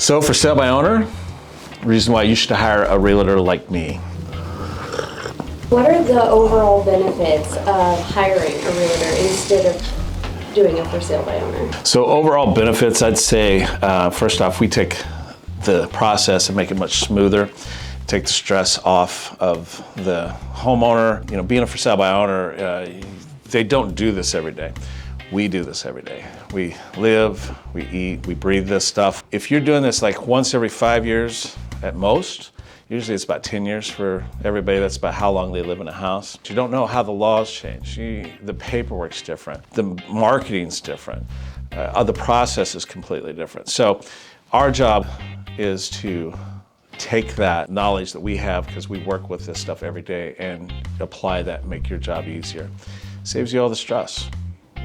So for sale by owner, reason why you should hire a realtor like me. What are the overall benefits of hiring a realtor instead of doing a for sale by owner? So overall benefits, I'd say, first off, we take the process and make it much smoother, take the stress off of the homeowner. You know, being a for sale by owner, they don't do this every day. We do this every day. We live, we eat, we breathe this stuff. If you're doing this like once every 5 years at most, usually it's about 10 years for everybody. That's about how long they live in a house. You don't know how the laws change. The paperwork's different. The marketing's different. The process is completely different. So our job is to take that knowledge that we have, because we work with this stuff every day, and apply that and make your job easier. Saves you all the stress.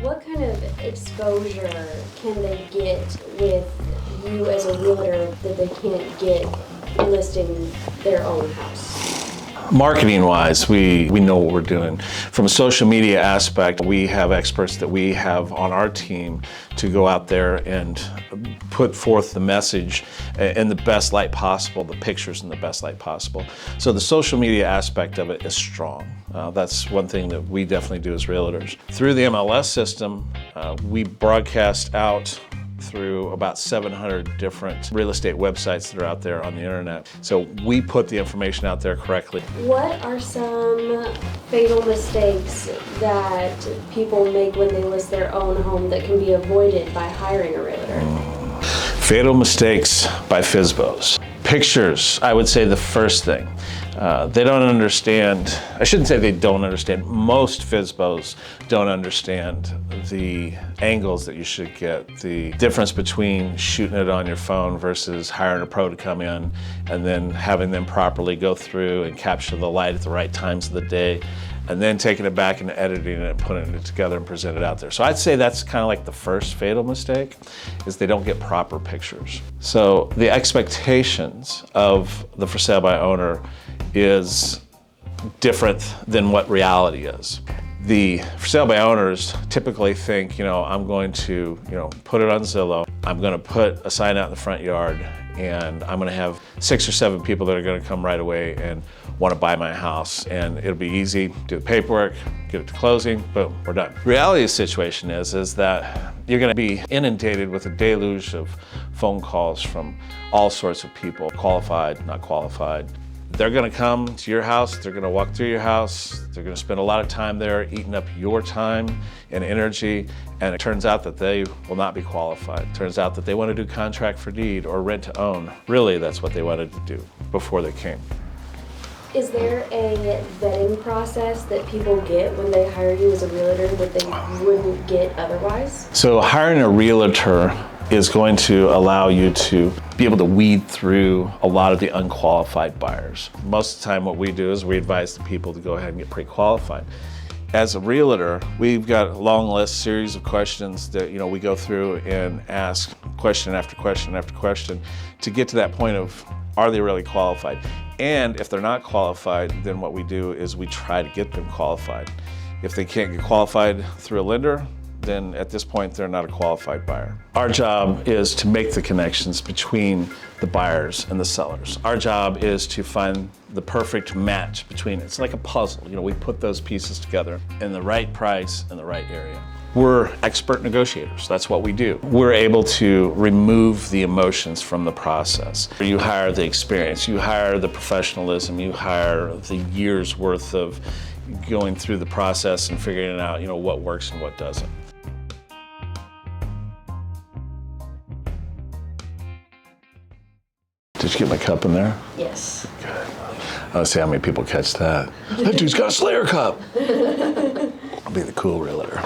What kind of exposure can they get with you as a realtor that they can't get listing their own house? Marketing wise, we know what we're doing. From a social media aspect, we have experts that we have on our team to go out there and put forth the message in the best light possible, the pictures in the best light possible. So the social media aspect of it is strong. That's one thing that we definitely do as realtors. Through the MLS system, we broadcast out through about 700 different real estate websites that are out there on the internet. So we put the information out there correctly. What are some fatal mistakes that people make when they list their own home that can be avoided by hiring a realtor? Fatal mistakes by FSBOs. Pictures, I would say the first thing. They don't understand, I shouldn't say they don't understand, most FSBOs don't understand the angles that you should get, the difference between shooting it on your phone versus hiring a pro to come in and then having them properly go through and capture the light at the right times of the day, and then taking it back and editing it and putting it together and present it out there. So I'd say that's kind of like the first fatal mistake, is they don't get proper pictures. So the expectations of the for sale by owner is different than what reality is. The for sale by owners typically think, I'm going to, put it on Zillow, I'm going to put a sign out in the front yard, and I'm going to have 6 or 7 people that are going to come right away and want to buy my house, and it'll be easy, do the paperwork, get it to closing, boom, we're done. The reality of the situation is that you're going to be inundated with a deluge of phone calls from all sorts of people, qualified, not qualified. They're going to come to your house, they're going to walk through your house, they're going to spend a lot of time there eating up your time and energy, and it turns out that they will not be qualified. It turns out that they want to do contract for deed or rent to own. Really, that's what they wanted to do before they came. Is there a vetting process that people get when they hire you as a realtor that they wouldn't get otherwise? So hiring a realtor is going to allow you to be able to weed through a lot of the unqualified buyers. Most of the time what we do is we advise the people to go ahead and get pre-qualified. As a realtor, we've got a long list, series of questions that we go through and ask question after question after question to get to that point of, are they really qualified? And if they're not qualified, then what we do is we try to get them qualified. If they can't get qualified through a lender, then at this point they're not a qualified buyer. Our job is to make the connections between the buyers and the sellers. Our job is to find the perfect match between it. It's like a puzzle. We put those pieces together in the right price and the right area. We're expert negotiators. That's what we do. We're able to remove the emotions from the process. You hire the experience, you hire the professionalism, you hire the years worth of going through the process and figuring out, what works and what doesn't. Did you get my cup in there? Yes. Good. Let's see how many people catch that. That dude's got a Slayer cup. I'll be the cool realtor.